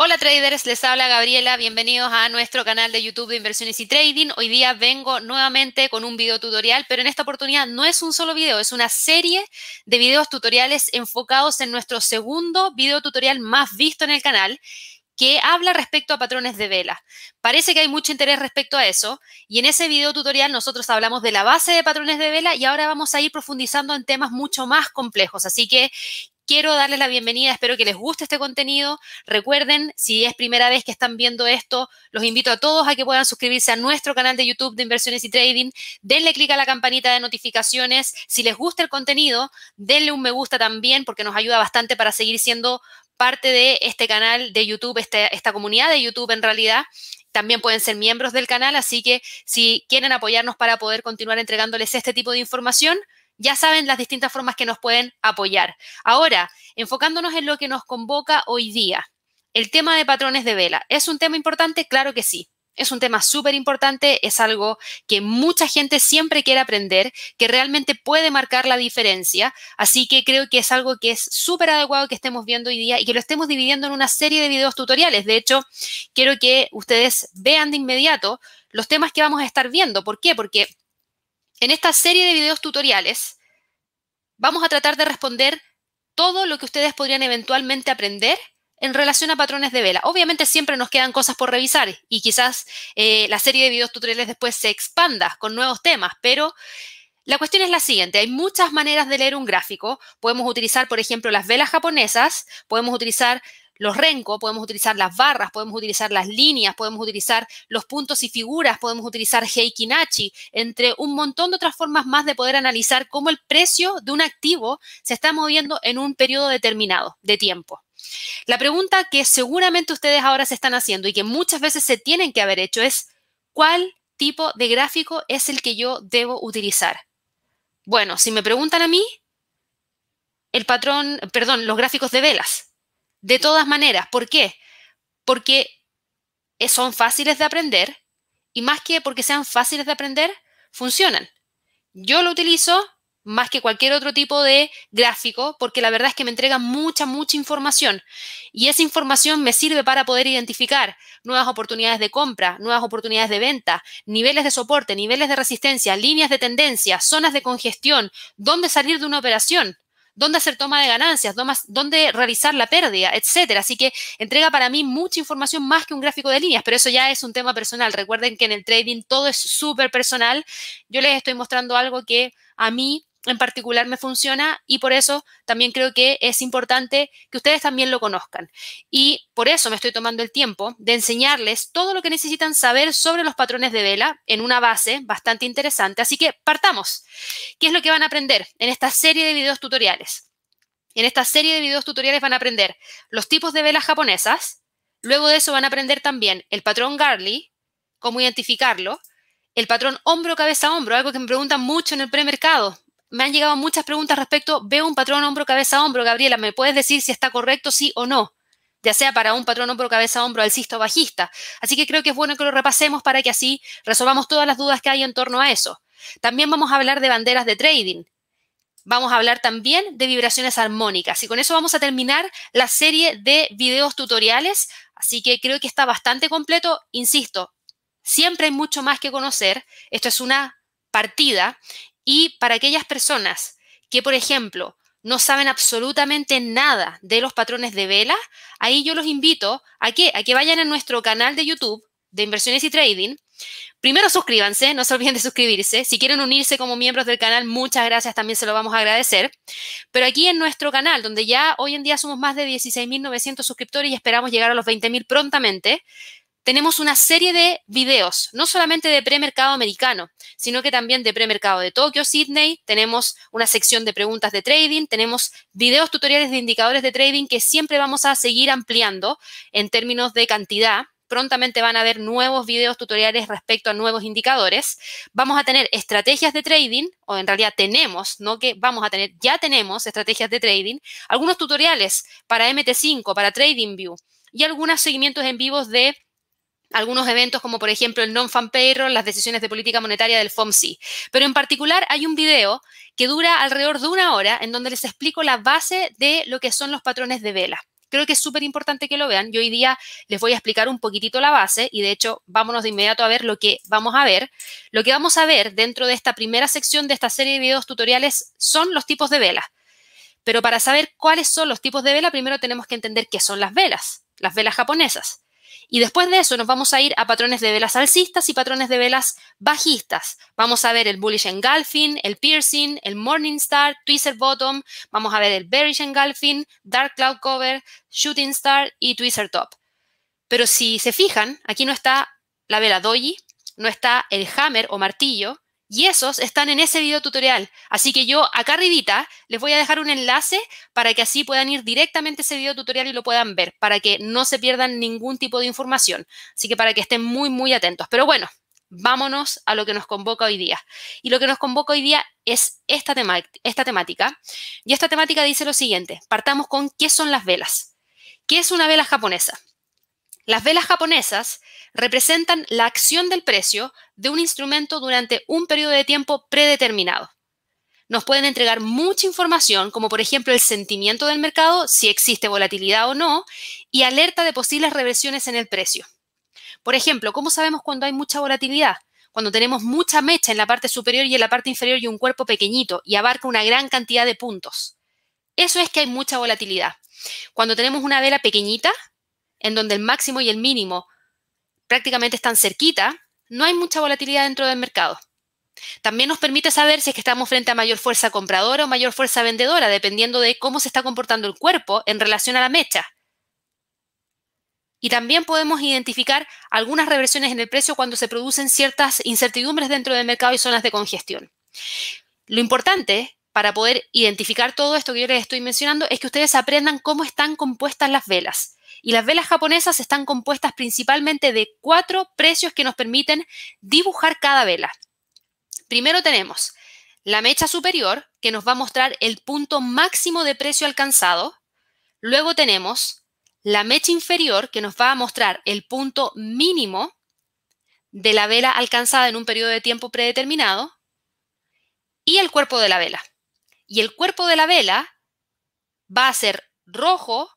Hola traders, les habla Gabriela, bienvenidos a nuestro canal de YouTube de Inversiones y Trading. Hoy día vengo nuevamente con un video tutorial, pero en esta oportunidad no es un solo video, es una serie de videos tutoriales enfocados en nuestro segundo video tutorial más visto en el canal, que habla respecto a patrones de vela. Parece que hay mucho interés respecto a eso y en ese video tutorial nosotros hablamos de la base de patrones de vela y ahora vamos a ir profundizando en temas mucho más complejos. Así que quiero darles la bienvenida, espero que les guste este contenido. Recuerden, si es primera vez que están viendo esto, los invito a todos a que puedan suscribirse a nuestro canal de YouTube de Inversiones y Trading. Denle clic a la campanita de notificaciones. Si les gusta el contenido, denle un me gusta también porque nos ayuda bastante para seguir siendo parte de este canal de YouTube, esta comunidad de YouTube en realidad. También pueden ser miembros del canal, así que si quieren apoyarnos para poder continuar entregándoles este tipo de información, ya saben las distintas formas que nos pueden apoyar. Ahora, enfocándonos en lo que nos convoca hoy día, el tema de patrones de vela. ¿Es un tema importante? Claro que sí. Es un tema súper importante, es algo que mucha gente siempre quiere aprender, que realmente puede marcar la diferencia, así que creo que es algo que es súper adecuado que estemos viendo hoy día y que lo estemos dividiendo en una serie de videos tutoriales. De hecho, quiero que ustedes vean de inmediato los temas que vamos a estar viendo. ¿Por qué? Porque en esta serie de videos tutoriales vamos a tratar de responder todo lo que ustedes podrían eventualmente aprender en relación a patrones de vela. Obviamente siempre nos quedan cosas por revisar y quizás la serie de videos tutoriales después se expanda con nuevos temas, pero la cuestión es la siguiente. Hay muchas maneras de leer un gráfico. Podemos utilizar, por ejemplo, las velas japonesas, podemos utilizar los renko, podemos utilizar las barras, podemos utilizar las líneas, podemos utilizar los puntos y figuras, podemos utilizar Heikin Achi, entre un montón de otras formas más de poder analizar cómo el precio de un activo se está moviendo en un periodo determinado de tiempo. La pregunta que seguramente ustedes ahora se están haciendo y que muchas veces se tienen que haber hecho es, ¿cuál tipo de gráfico es el que yo debo utilizar? Bueno, si me preguntan a mí, los gráficos de velas. De todas maneras, ¿por qué? Porque son fáciles de aprender y más que porque sean fáciles de aprender, funcionan. Yo lo utilizo más que cualquier otro tipo de gráfico porque la verdad es que me entrega mucha información y esa información me sirve para poder identificar nuevas oportunidades de compra, nuevas oportunidades de venta, niveles de soporte, niveles de resistencia, líneas de tendencia, zonas de congestión, dónde salir de una operación, dónde hacer toma de ganancias, dónde realizar la pérdida, etcétera. Así que entrega para mí mucha información más que un gráfico de líneas, pero eso ya es un tema personal. Recuerden que en el trading todo es súper personal. Yo les estoy mostrando algo que a mí en particular me funciona y por eso también creo que es importante que ustedes también lo conozcan. Y por eso me estoy tomando el tiempo de enseñarles todo lo que necesitan saber sobre los patrones de vela en una base bastante interesante. Así que partamos. ¿Qué es lo que van a aprender en esta serie de videos tutoriales? En esta serie de videos tutoriales van a aprender los tipos de velas japonesas. Luego de eso van a aprender también el patrón Garley, cómo identificarlo, el patrón hombro-cabeza-hombro, algo que me preguntan mucho en el premercado. Me han llegado muchas preguntas respecto, veo un patrón hombro-cabeza-hombro, Gabriela, ¿me puedes decir si está correcto, sí o no? Ya sea para un patrón hombro-cabeza-hombro alcista o bajista. Así que creo que es bueno que lo repasemos para que así resolvamos todas las dudas que hay en torno a eso. También vamos a hablar de banderas de trading. Vamos a hablar también de vibraciones armónicas y con eso vamos a terminar la serie de videos tutoriales. Así que creo que está bastante completo. Insisto, siempre hay mucho más que conocer. Esto es una partida y para aquellas personas que, por ejemplo, no saben absolutamente nada de los patrones de vela, ahí yo los invito ¿a qué? A que vayan a nuestro canal de YouTube de Inversiones y Trading. Primero suscríbanse, no se olviden de suscribirse. Si quieren unirse como miembros del canal, muchas gracias, también se lo vamos a agradecer. Pero aquí en nuestro canal, donde ya hoy en día somos más de 16.900 suscriptores y esperamos llegar a los 20.000 prontamente, tenemos una serie de videos, no solamente de premercado americano, sino que también de premercado de Tokio, Sydney. Tenemos una sección de preguntas de trading, tenemos videos tutoriales de indicadores de trading que siempre vamos a seguir ampliando en términos de cantidad. Prontamente van a haber nuevos videos tutoriales respecto a nuevos indicadores. Vamos a tener estrategias de trading, o en realidad tenemos, no que vamos a tener, ya tenemos estrategias de trading, algunos tutoriales para MT5, para TradingView y algunos seguimientos en vivos de algunos eventos como por ejemplo el Non-Farm Payroll, las decisiones de política monetaria del FOMC. Pero en particular hay un video que dura alrededor de 1 hora en donde les explico la base de lo que son los patrones de vela. creo que es súper importante que lo vean. Yo hoy día les voy a explicar un poquitito la base y de hecho vámonos de inmediato a ver lo que vamos a ver. Lo que vamos a ver dentro de esta primera sección de esta serie de videos tutoriales son los tipos de velas. Pero para saber cuáles son los tipos de vela, primero tenemos que entender qué son las velas japonesas. Y después de eso nos vamos a ir a patrones de velas alcistas y patrones de velas bajistas. Vamos a ver el bullish engulfing, el piercing, el morning star, twister bottom. Vamos a ver el bearish engulfing, dark cloud cover, shooting star y twister top. Pero si se fijan, aquí no está la vela doji, no está el hammer o martillo, y esos están en ese video tutorial. Así que yo acá arribita les voy a dejar un enlace para que así puedan ir directamente a ese video tutorial y lo puedan ver, para que no se pierdan ningún tipo de información. Así que para que estén muy, muy atentos. Pero bueno, vámonos a lo que nos convoca hoy día. Y lo que nos convoca hoy día es esta temática. Y esta temática dice lo siguiente. Partamos con ¿qué son las velas? ¿Qué es una vela japonesa? Las velas japonesas representan la acción del precio de un instrumento durante un periodo de tiempo predeterminado. Nos pueden entregar mucha información, como por ejemplo el sentimiento del mercado, si existe volatilidad o no, y alerta de posibles reversiones en el precio. Por ejemplo, ¿cómo sabemos cuando hay mucha volatilidad? Cuando tenemos mucha mecha en la parte superior y en la parte inferior y un cuerpo pequeñito y abarca una gran cantidad de puntos. Eso es que hay mucha volatilidad. Cuando tenemos una vela pequeñita, en donde el máximo y el mínimo prácticamente están cerquita, no hay mucha volatilidad dentro del mercado. También nos permite saber si es que estamos frente a mayor fuerza compradora o mayor fuerza vendedora, dependiendo de cómo se está comportando el cuerpo en relación a la mecha. Y también podemos identificar algunas reversiones en el precio cuando se producen ciertas incertidumbres dentro del mercado y zonas de congestión. Lo importante para poder identificar todo esto que yo les estoy mencionando es que ustedes aprendan cómo están compuestas las velas. Y las velas japonesas están compuestas principalmente de 4 precios que nos permiten dibujar cada vela. Primero tenemos la mecha superior, que nos va a mostrar el punto máximo de precio alcanzado. Luego tenemos la mecha inferior, que nos va a mostrar el punto mínimo de la vela alcanzada en un periodo de tiempo predeterminado. Y el cuerpo de la vela. Y el cuerpo de la vela va a ser rojo,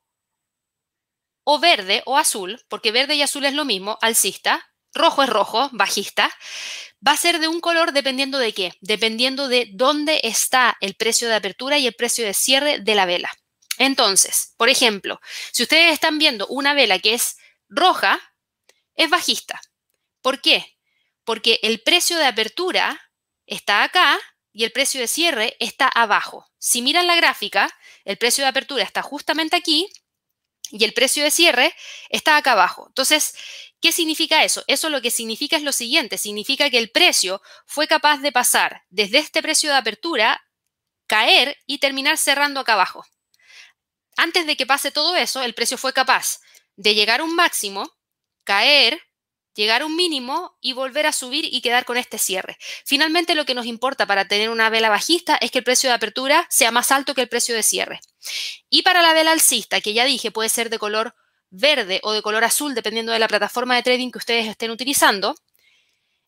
o verde o azul, porque verde y azul es lo mismo, alcista, rojo es rojo, bajista, va a ser de un color dependiendo de qué, dependiendo de dónde está el precio de apertura y el precio de cierre de la vela. Entonces, por ejemplo, si ustedes están viendo una vela que es roja, es bajista. ¿Por qué? Porque el precio de apertura está acá y el precio de cierre está abajo. Si miran la gráfica, el precio de apertura está justamente aquí y el precio de cierre está acá abajo. Entonces, ¿qué significa eso? Eso lo que significa es lo siguiente. Significa que el precio fue capaz de pasar desde este precio de apertura, caer y terminar cerrando acá abajo. Antes de que pase todo eso, el precio fue capaz de llegar a un máximo, caer, llegar a un mínimo y volver a subir y quedar con este cierre. Finalmente, lo que nos importa para tener una vela bajista es que el precio de apertura sea más alto que el precio de cierre. Y para la vela alcista, que ya dije puede ser de color verde o de color azul, dependiendo de la plataforma de trading que ustedes estén utilizando,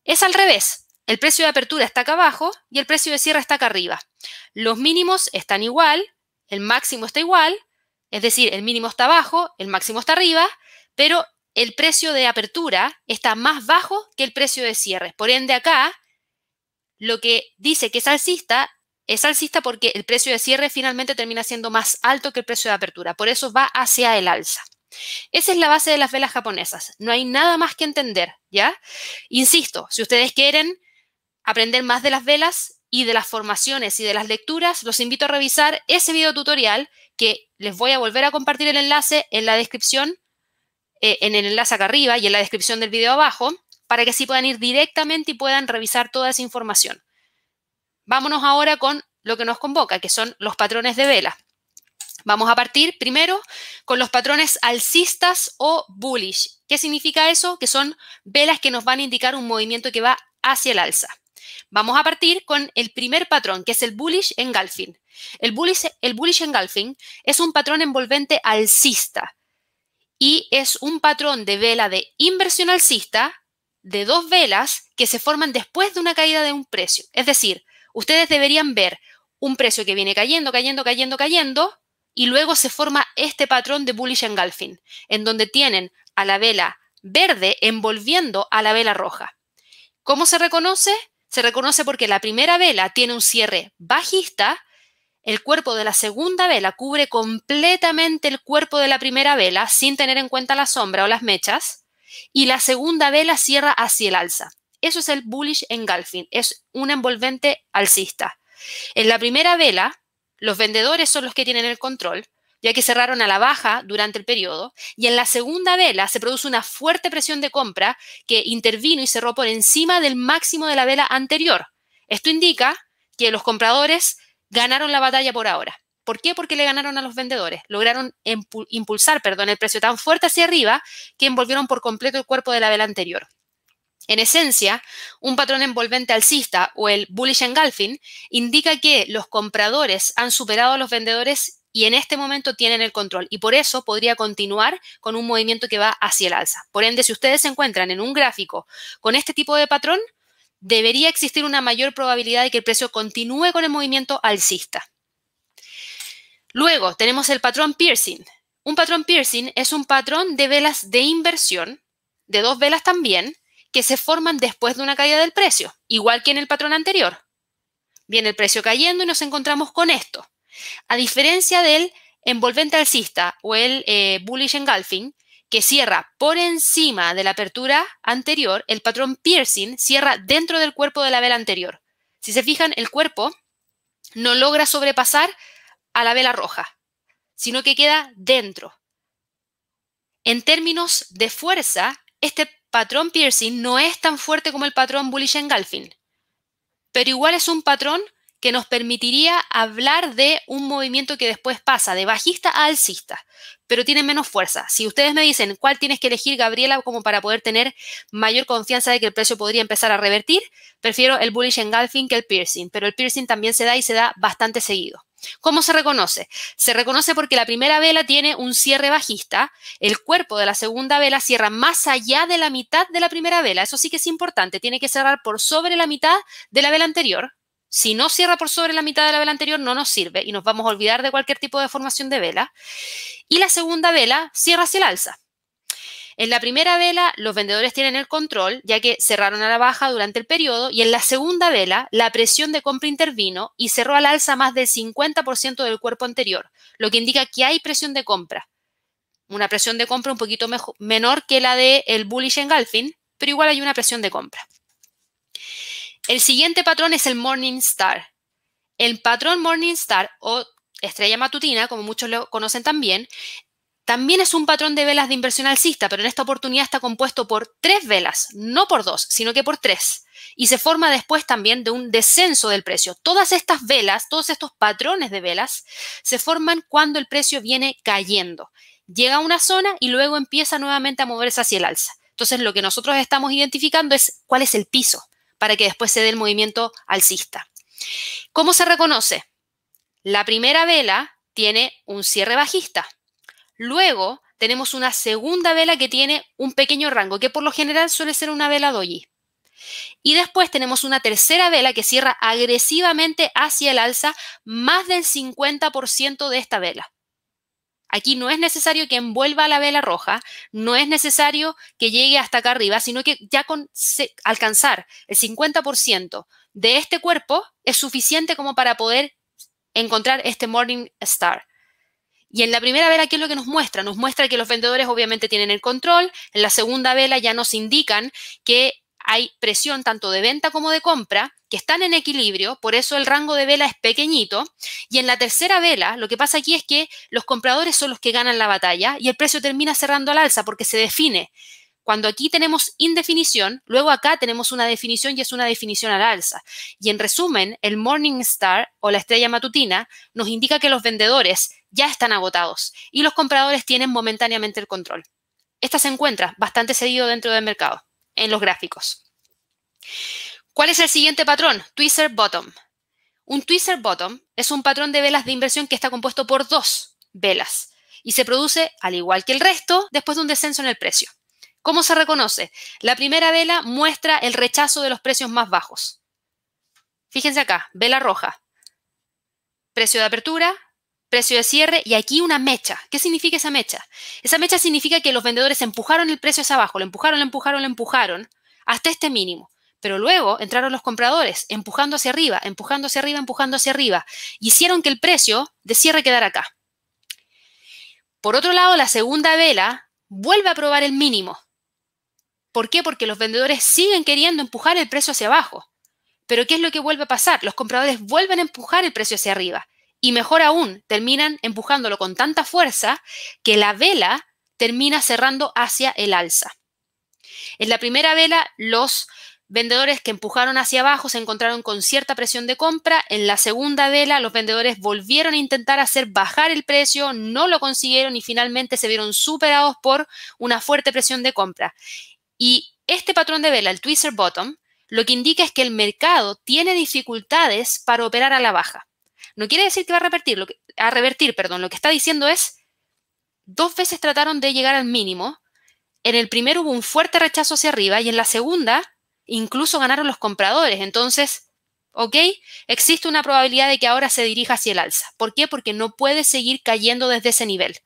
es al revés. El precio de apertura está acá abajo y el precio de cierre está acá arriba. Los mínimos están igual, el máximo está igual, es decir, el mínimo está abajo, el máximo está arriba, pero el precio de apertura está más bajo que el precio de cierre. Por ende, acá lo que dice que es alcista porque el precio de cierre finalmente termina siendo más alto que el precio de apertura. Por eso va hacia el alza. Esa es la base de las velas japonesas. No hay nada más que entender, ¿ya? Insisto, si ustedes quieren aprender más de las velas y de las formaciones y de las lecturas, los invito a revisar ese video tutorial que les voy a volver a compartir el enlace en la descripción, en el enlace acá arriba y en la descripción del video abajo, para que así puedan ir directamente y puedan revisar toda esa información. Vámonos ahora con lo que nos convoca, que son los patrones de vela. Vamos a partir primero con los patrones alcistas o bullish. ¿Qué significa eso? Que son velas que nos van a indicar un movimiento que va hacia el alza. Vamos a partir con el primer patrón, que es el bullish engulfing. El bullish engulfing es un patrón envolvente alcista y es un patrón de vela de inversión alcista de 2 velas que se forman después de una caída de un precio. Es decir, ustedes deberían ver un precio que viene cayendo, cayendo, cayendo, cayendo y luego se forma este patrón de bullish engulfing, en donde tienen a la vela verde envolviendo a la vela roja. ¿Cómo se reconoce? Se reconoce porque la primera vela tiene un cierre bajista, el cuerpo de la segunda vela cubre completamente el cuerpo de la primera vela sin tener en cuenta la sombra o las mechas, y la segunda vela cierra hacia el alza. Eso es el bullish engulfing, es un envolvente alcista. En la primera vela, los vendedores son los que tienen el control, ya que cerraron a la baja durante el periodo, y en la segunda vela se produce una fuerte presión de compra que intervino y cerró por encima del máximo de la vela anterior. Esto indica que los compradores ganaron la batalla por ahora. ¿Por qué? Porque le ganaron a los vendedores. Lograron impulsar el precio tan fuerte hacia arriba que envolvieron por completo el cuerpo de la vela anterior. En esencia, un patrón envolvente alcista o el bullish engulfing indica que los compradores han superado a los vendedores y en este momento tienen el control y por eso podría continuar con un movimiento que va hacia el alza. Por ende, si ustedes se encuentran en un gráfico con este tipo de patrón, debería existir una mayor probabilidad de que el precio continúe con el movimiento alcista. Luego tenemos el patrón piercing. Un patrón piercing es un patrón de velas de inversión, de dos velas también, que se forman después de una caída del precio, igual que en el patrón anterior. Viene el precio cayendo y nos encontramos con esto. A diferencia del envolvente alcista o el bullish engulfing, que cierra por encima de la apertura anterior, el patrón piercing cierra dentro del cuerpo de la vela anterior. Si se fijan, el cuerpo no logra sobrepasar a la vela roja, sino que queda dentro. En términos de fuerza, este patrón piercing no es tan fuerte como el patrón bullish engulfing, pero igual es un patrón que nos permitiría hablar de un movimiento que después pasa de bajista a alcista, pero tiene menos fuerza. Si ustedes me dicen cuál tienes que elegir, Gabriela, como para poder tener mayor confianza de que el precio podría empezar a revertir, prefiero el bullish engulfing que el piercing, pero el piercing también se da y se da bastante seguido. ¿Cómo se reconoce? Se reconoce porque la primera vela tiene un cierre bajista, el cuerpo de la segunda vela cierra más allá de la mitad de la primera vela. Eso sí que es importante, tiene que cerrar por sobre la mitad de la vela anterior. Si no cierra por sobre la mitad de la vela anterior, no nos sirve y nos vamos a olvidar de cualquier tipo de formación de vela. Y la segunda vela cierra hacia el alza. En la primera vela, los vendedores tienen el control, ya que cerraron a la baja durante el periodo, y en la segunda vela, la presión de compra intervino y cerró al alza más del 50% del cuerpo anterior, lo que indica que hay presión de compra. Una presión de compra un poquito menor que la del bullish engulfing, pero igual hay una presión de compra. El siguiente patrón es el Morningstar. El patrón Morningstar o estrella matutina, como muchos lo conocen también es un patrón de velas de inversión alcista, pero en esta oportunidad está compuesto por 3 velas, no por 2, sino que por 3. Y se forma después también de un descenso del precio. Todas estas velas, todos estos patrones de velas, se forman cuando el precio viene cayendo. Llega a una zona y luego empieza nuevamente a moverse hacia el alza. Entonces, lo que nosotros estamos identificando es cuál es el piso para que después se dé el movimiento alcista. ¿Cómo se reconoce? La primera vela tiene un cierre bajista. Luego tenemos una segunda vela que tiene un pequeño rango, que por lo general suele ser una vela doji. Y después tenemos una tercera vela que cierra agresivamente hacia el alza más del 50% de esta vela. Aquí no es necesario que envuelva a la vela roja, no es necesario que llegue hasta acá arriba, sino que ya con alcanzar el 50% de este cuerpo es suficiente como para poder encontrar este Morningstar. Y en la primera vela, ¿qué es lo que nos muestra? Nos muestra que los vendedores obviamente tienen el control. En la segunda vela ya nos indican que hay presión tanto de venta como de compra, que están en equilibrio, por eso el rango de vela es pequeñito. Y en la tercera vela, lo que pasa aquí es que los compradores son los que ganan la batalla y el precio termina cerrando al alza porque se define. Cuando aquí tenemos indefinición, luego acá tenemos una definición y es una definición al alza. Y en resumen, el Morningstar o la estrella matutina nos indica que los vendedores ya están agotados y los compradores tienen momentáneamente el control. Esta se encuentra bastante seguido dentro del mercado, en los gráficos. ¿Cuál es el siguiente patrón? Twister Bottom. Un Twister Bottom es un patrón de velas de inversión que está compuesto por 2 velas y se produce, al igual que el resto, después de un descenso en el precio. ¿Cómo se reconoce? La primera vela muestra el rechazo de los precios más bajos. Fíjense acá, vela roja. Precio de apertura, precio de cierre y aquí una mecha. ¿Qué significa esa mecha? Esa mecha significa que los vendedores empujaron el precio hacia abajo, lo empujaron hasta este mínimo. Pero luego entraron los compradores empujando hacia arriba, hicieron que el precio de cierre quedara acá. Por otro lado, la segunda vela vuelve a probar el mínimo. ¿Por qué? Porque los vendedores siguen queriendo empujar el precio hacia abajo. Pero ¿qué es lo que vuelve a pasar? Los compradores vuelven a empujar el precio hacia arriba. Y mejor aún, terminan empujándolo con tanta fuerza que la vela termina cerrando hacia el alza. En la primera vela, los vendedores que empujaron hacia abajo se encontraron con cierta presión de compra. En la segunda vela, los vendedores volvieron a intentar hacer bajar el precio, no lo consiguieron y finalmente se vieron superados por una fuerte presión de compra. Y este patrón de vela, el Twister Bottom, lo que indica es que el mercado tiene dificultades para operar a la baja. No quiere decir que va a revertir, lo que está diciendo es, 2 veces trataron de llegar al mínimo. En el primero hubo un fuerte rechazo hacia arriba y en la segunda incluso ganaron los compradores. Entonces, ¿ok? Existe una probabilidad de que ahora se dirija hacia el alza. ¿Por qué? Porque no puede seguir cayendo desde ese nivel.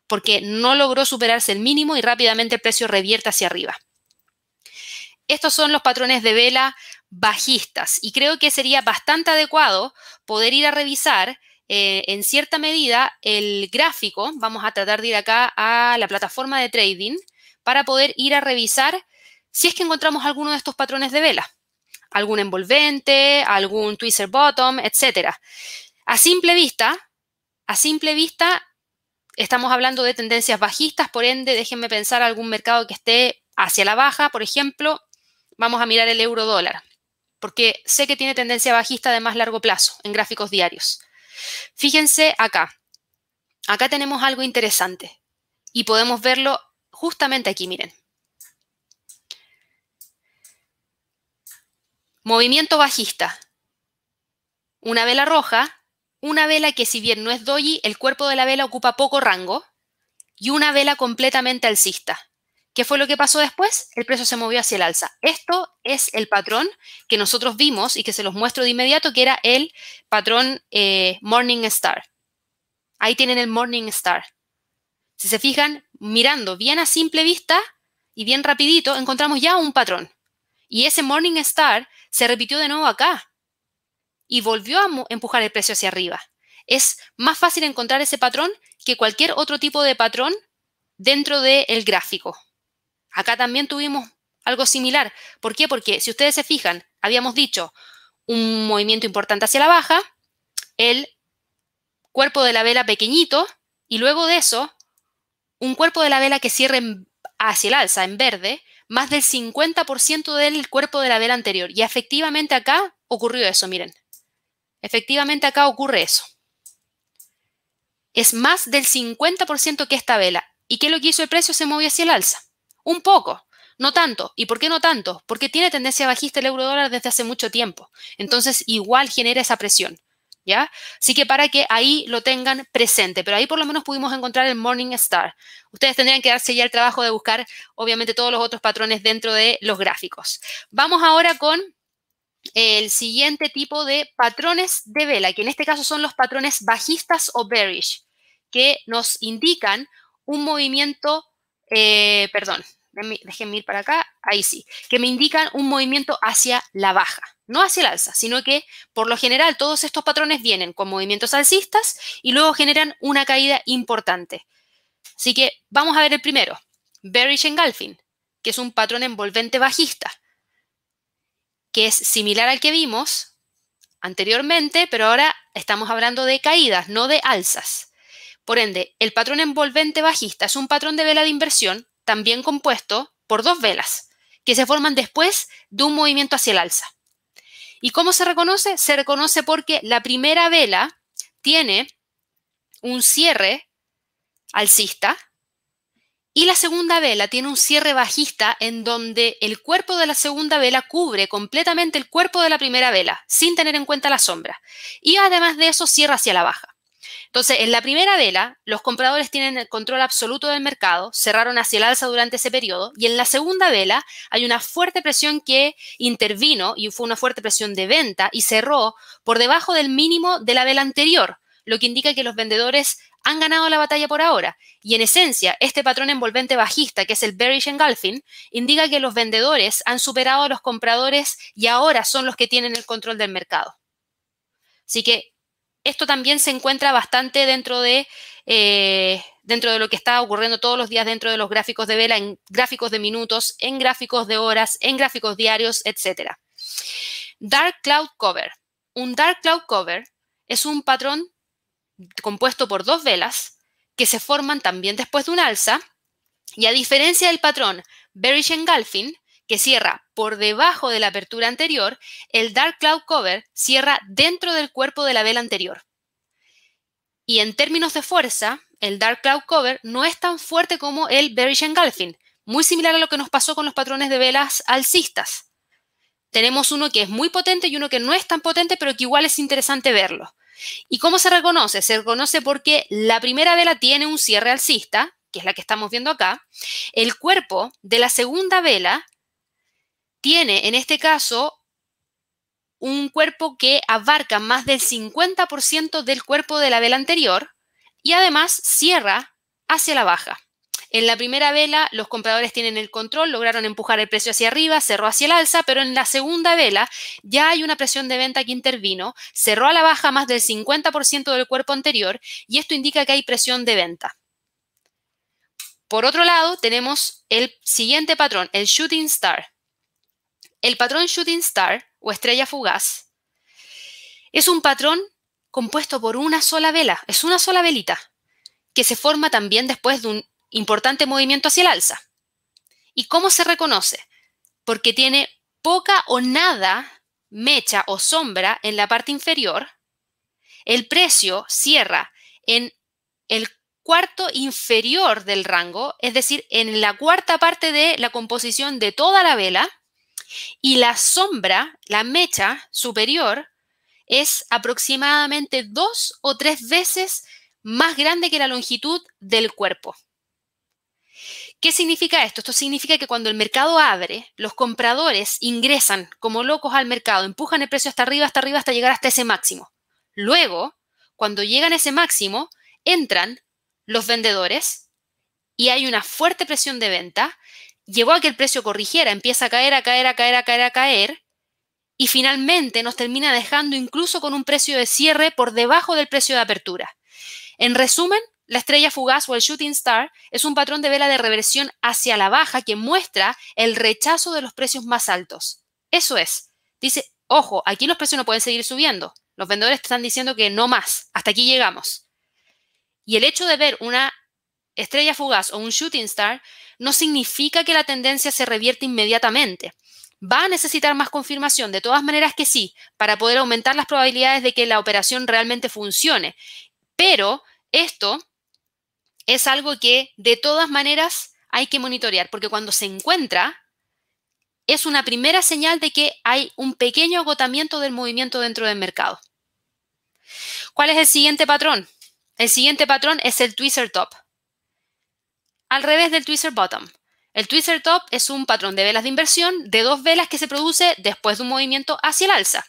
Porque no logró superarse el mínimo y rápidamente el precio revierte hacia arriba. Estos son los patrones de vela bajistas y creo que sería bastante adecuado poder ir a revisar en cierta medida el gráfico. Vamos a tratar de ir acá a la plataforma de trading para poder ir a revisar si es que encontramos alguno de estos patrones de vela. Algún envolvente, algún twister bottom, etc. A simple vista, estamos hablando de tendencias bajistas, por ende, déjenme pensar algún mercado que esté hacia la baja, por ejemplo. Vamos a mirar el euro dólar, porque sé que tiene tendencia bajista de más largo plazo en gráficos diarios. Fíjense acá. Acá tenemos algo interesante y podemos verlo justamente aquí, miren. Movimiento bajista. Una vela roja, una vela que si bien no es doji, el cuerpo de la vela ocupa poco rango y una vela completamente alcista. ¿Qué fue lo que pasó después? El precio se movió hacia el alza. Esto es el patrón que nosotros vimos y que se los muestro de inmediato, que era el patrón Morningstar. Ahí tienen el Morningstar. Si se fijan, mirando bien a simple vista y bien rapidito, encontramos ya un patrón. Y ese Morningstar se repitió de nuevo acá y volvió a empujar el precio hacia arriba. Es más fácil encontrar ese patrón que cualquier otro tipo de patrón dentro del gráfico. Acá también tuvimos algo similar. ¿Por qué? Porque si ustedes se fijan, habíamos dicho un movimiento importante hacia la baja, el cuerpo de la vela pequeñito y luego de eso un cuerpo de la vela que cierre hacia el alza en verde, más del 50% del cuerpo de la vela anterior. Y efectivamente acá ocurrió eso, miren. Efectivamente acá ocurre eso. Es más del 50% que esta vela. ¿Y qué es lo que hizo el precio? Se movió hacia el alza. Un poco, no tanto. ¿Y por qué no tanto? Porque tiene tendencia bajista el euro dólar desde hace mucho tiempo. Entonces, igual genera esa presión, ¿ya? Así que para que ahí lo tengan presente. Pero ahí por lo menos pudimos encontrar el Morningstar. Ustedes tendrían que darse ya el trabajo de buscar, obviamente, todos los otros patrones dentro de los gráficos. Vamos ahora con el siguiente tipo de patrones de vela, que en este caso son los patrones bajistas o bearish, que nos indican un movimiento, déjenme ir para acá, ahí sí, que me indican un movimiento hacia la baja, no hacia el alza, sino que por lo general todos estos patrones vienen con movimientos alcistas y luego generan una caída importante. Así que vamos a ver el primero, bearish engulfing, que es un patrón envolvente bajista, que es similar al que vimos anteriormente, pero ahora estamos hablando de caídas, no de alzas. Por ende, el patrón envolvente bajista es un patrón de vela de inversión también compuesto por 2 velas que se forman después de un movimiento hacia el alza. ¿Y cómo se reconoce? Se reconoce porque la primera vela tiene un cierre alcista y la segunda vela tiene un cierre bajista en donde el cuerpo de la segunda vela cubre completamente el cuerpo de la primera vela sin tener en cuenta la sombra. Y además de eso cierra hacia la baja. Entonces, en la primera vela, los compradores tienen el control absoluto del mercado, cerraron hacia el alza durante ese periodo, y en la segunda vela hay una fuerte presión que intervino y fue una fuerte presión de venta y cerró por debajo del mínimo de la vela anterior, lo que indica que los vendedores han ganado la batalla por ahora. Y en esencia, este patrón envolvente bajista, que es el bearish engulfing, indica que los vendedores han superado a los compradores y ahora son los que tienen el control del mercado. Así que esto también se encuentra bastante dentro de lo que está ocurriendo todos los días dentro de los gráficos de vela, en gráficos de minutos, en gráficos de horas, en gráficos diarios, etc. Dark Cloud Cover. Un Dark Cloud Cover es un patrón compuesto por dos velas que se forman también después de un alza y a diferencia del patrón Bearish Engulfing, que cierra por debajo de la apertura anterior, el Dark Cloud Cover cierra dentro del cuerpo de la vela anterior. Y en términos de fuerza, el Dark Cloud Cover no es tan fuerte como el Bearish Engulfing, muy similar a lo que nos pasó con los patrones de velas alcistas. Tenemos uno que es muy potente y uno que no es tan potente, pero que igual es interesante verlo. ¿Y cómo se reconoce? Se reconoce porque la primera vela tiene un cierre alcista, que es la que estamos viendo acá. El cuerpo de la segunda vela tiene, en este caso, un cuerpo que abarca más del 50% del cuerpo de la vela anterior y además cierra hacia la baja. En la primera vela, los compradores tienen el control, lograron empujar el precio hacia arriba, cerró hacia el alza, pero en la segunda vela ya hay una presión de venta que intervino, cerró a la baja más del 50% del cuerpo anterior y esto indica que hay presión de venta. Por otro lado, tenemos el siguiente patrón, el Shooting Star. El patrón Shooting Star, o estrella fugaz, es un patrón compuesto por una sola vela, es una sola velita, que se forma también después de un importante movimiento hacia el alza. ¿Y cómo se reconoce? Porque tiene poca o nada mecha o sombra en la parte inferior. El precio cierra en el cuarto inferior del rango, es decir, en la cuarta parte de la composición de toda la vela, y la sombra, la mecha superior, es aproximadamente 2 o 3 veces más grande que la longitud del cuerpo. ¿Qué significa esto? Esto significa que cuando el mercado abre, los compradores ingresan como locos al mercado, empujan el precio hasta arriba, hasta llegar hasta ese máximo. Luego, cuando llegan a ese máximo, entran los vendedores y hay una fuerte presión de venta, llevó a que el precio corrigiera, empieza a caer, a caer, a caer, a caer, a caer, y finalmente nos termina dejando incluso con un precio de cierre por debajo del precio de apertura. En resumen, la estrella fugaz o el Shooting Star es un patrón de vela de reversión hacia la baja que muestra el rechazo de los precios más altos. Eso es. Dice, ojo, aquí los precios no pueden seguir subiendo. Los vendedores te están diciendo que no más, hasta aquí llegamos. Y el hecho de ver una estrella fugaz o un Shooting Star no significa que la tendencia se revierte inmediatamente. ¿Va a necesitar más confirmación? De todas maneras que sí, para poder aumentar las probabilidades de que la operación realmente funcione. Pero esto es algo que de todas maneras hay que monitorear, porque cuando se encuentra es una primera señal de que hay un pequeño agotamiento del movimiento dentro del mercado. ¿Cuál es el siguiente patrón? El siguiente patrón es el Twister Top. Al revés del Twister Bottom. El Twister Top es un patrón de velas de inversión de dos velas que se produce después de un movimiento hacia el alza.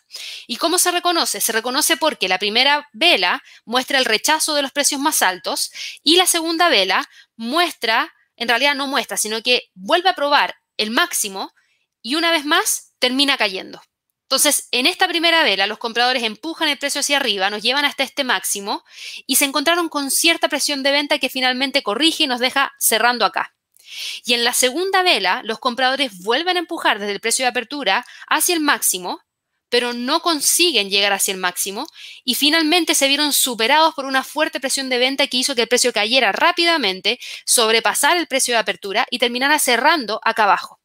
¿Y cómo se reconoce? Se reconoce porque la primera vela muestra el rechazo de los precios más altos y la segunda vela muestra, en realidad no muestra, sino que vuelve a probar el máximo y una vez más termina cayendo. Entonces, en esta primera vela, los compradores empujan el precio hacia arriba, nos llevan hasta este máximo y se encontraron con cierta presión de venta que finalmente corrige y nos deja cerrando acá. Y en la segunda vela, los compradores vuelven a empujar desde el precio de apertura hacia el máximo, pero no consiguen llegar hacia el máximo y finalmente se vieron superados por una fuerte presión de venta que hizo que el precio cayera rápidamente, sobrepasar el precio de apertura y terminara cerrando acá abajo.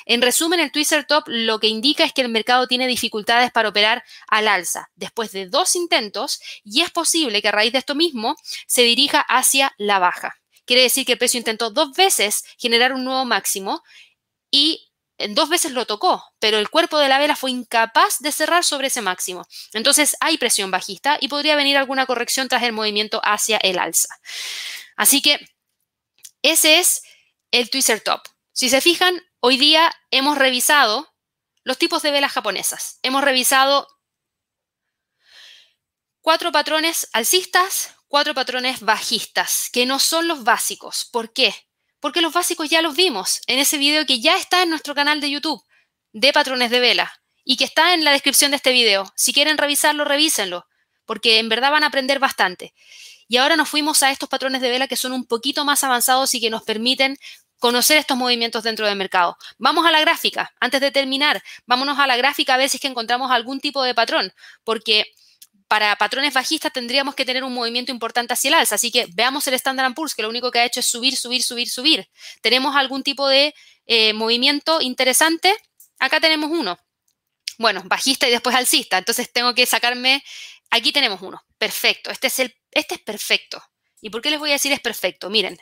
En resumen, el Twister Top lo que indica es que el mercado tiene dificultades para operar al alza después de dos intentos y es posible que a raíz de esto mismo se dirija hacia la baja. Quiere decir que el precio intentó dos veces generar un nuevo máximo y en dos veces lo tocó, pero el cuerpo de la vela fue incapaz de cerrar sobre ese máximo. Entonces hay presión bajista y podría venir alguna corrección tras el movimiento hacia el alza. Así que ese es el Twister Top. Si se fijan, hoy día hemos revisado los tipos de velas japonesas. Hemos revisado 4 patrones alcistas, 4 patrones bajistas, que no son los básicos. ¿Por qué? Porque los básicos ya los vimos en ese video que ya está en nuestro canal de YouTube de patrones de vela y que está en la descripción de este video. Si quieren revisarlo, revísenlo, porque en verdad van a aprender bastante. Y ahora nos fuimos a estos patrones de vela que son un poquito más avanzados y que nos permiten conocer estos movimientos dentro del mercado. Vamos a la gráfica. Antes de terminar, vámonos a la gráfica a ver si es que encontramos algún tipo de patrón, porque para patrones bajistas tendríamos que tener un movimiento importante hacia el alza. Así que veamos el Standard & Poor's, que lo único que ha hecho es subir, subir, subir, subir. ¿Tenemos algún tipo de movimiento interesante? Acá tenemos uno. Bueno, bajista y después alcista. Entonces tengo que sacarme... Aquí tenemos uno. Perfecto. Este es perfecto. ¿Y por qué les voy a decir es perfecto? Miren.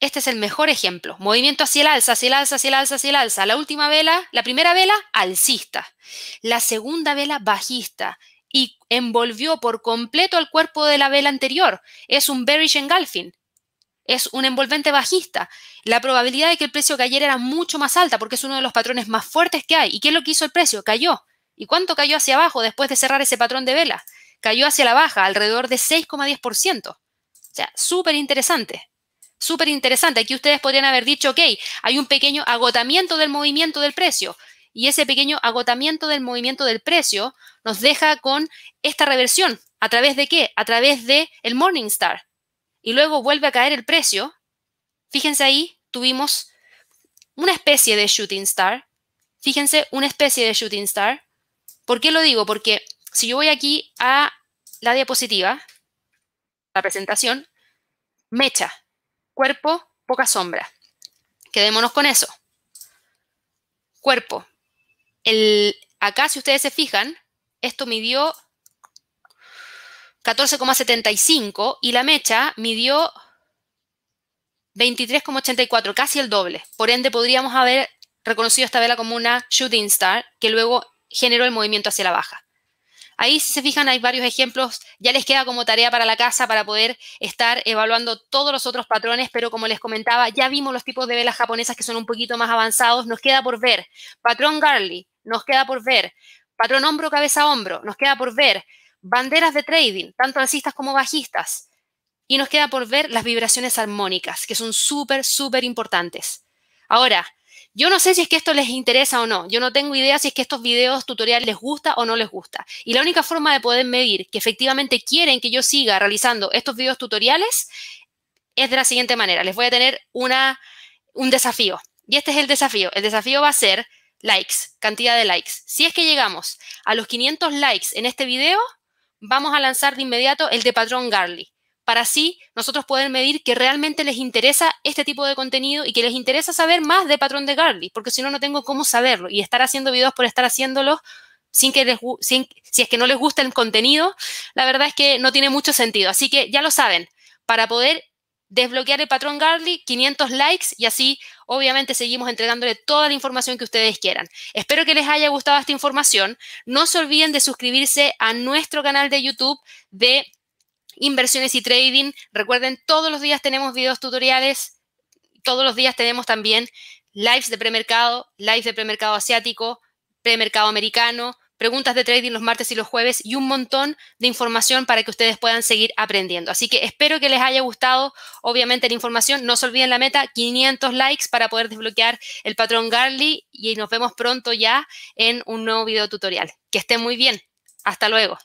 Este es el mejor ejemplo. Movimiento hacia el alza, hacia el alza, hacia el alza, hacia el alza. La última vela, la primera vela, alcista. La segunda vela, bajista. Y envolvió por completo el cuerpo de la vela anterior. Es un bearish engulfing. Es un envolvente bajista. La probabilidad de que el precio cayera era mucho más alta porque es uno de los patrones más fuertes que hay. ¿Y qué es lo que hizo el precio? Cayó. ¿Y cuánto cayó hacia abajo después de cerrar ese patrón de vela? Cayó hacia la baja, alrededor de 6,10%. O sea, súper interesante. Súper interesante. Aquí ustedes podrían haber dicho, ok, hay un pequeño agotamiento del movimiento del precio. Y ese pequeño agotamiento del movimiento del precio nos deja con esta reversión. ¿A través de qué? A través del Morningstar. Y luego vuelve a caer el precio. Fíjense ahí, tuvimos una especie de shooting star. Fíjense, una especie de shooting star. ¿Por qué lo digo? Porque si yo voy aquí a la diapositiva, la presentación, mecha, cuerpo, poca sombra. Quedémonos con eso. Cuerpo. Acá, si ustedes se fijan, esto midió 14,75 y la mecha midió 23,84, casi el doble. Por ende, podríamos haber reconocido esta vela como una shooting star que luego generó el movimiento hacia la baja. Ahí, si se fijan, hay varios ejemplos. Ya les queda como tarea para la casa para poder estar evaluando todos los otros patrones, pero como les comentaba, ya vimos los tipos de velas japonesas que son un poquito más avanzados. Nos queda por ver patrón Garley, nos queda por ver patrón hombro, cabeza, hombro, nos queda por ver banderas de trading, tanto alcistas como bajistas. Y nos queda por ver las vibraciones armónicas, que son súper, súper importantes. Ahora, yo no sé si es que esto les interesa o no. Yo no tengo idea si es que estos videos tutoriales les gusta o no les gusta. Y la única forma de poder medir que efectivamente quieren que yo siga realizando estos videos tutoriales es de la siguiente manera. Les voy a tener un desafío. Y este es el desafío. El desafío va a ser likes, cantidad de likes. Si es que llegamos a los 500 likes en este video, vamos a lanzar de inmediato el de patrón Garley, para así nosotros poder medir que realmente les interesa este tipo de contenido y que les interesa saber más de patrón de Garley, porque si no, no tengo cómo saberlo. Y estar haciendo videos por estar haciéndolos si es que no les gusta el contenido, la verdad es que no tiene mucho sentido. Así que ya lo saben, para poder desbloquear el patrón Garley, 500 likes y así obviamente seguimos entregándole toda la información que ustedes quieran. Espero que les haya gustado esta información. No se olviden de suscribirse a nuestro canal de YouTube de Inversiones y Trading. Recuerden, todos los días tenemos videos tutoriales, todos los días tenemos también lives de premercado asiático, premercado americano, preguntas de trading los martes y los jueves y un montón de información para que ustedes puedan seguir aprendiendo. Así que espero que les haya gustado, obviamente, la información. No se olviden la meta, 500 likes para poder desbloquear el patrón Garley y nos vemos pronto ya en un nuevo video tutorial. Que estén muy bien. Hasta luego.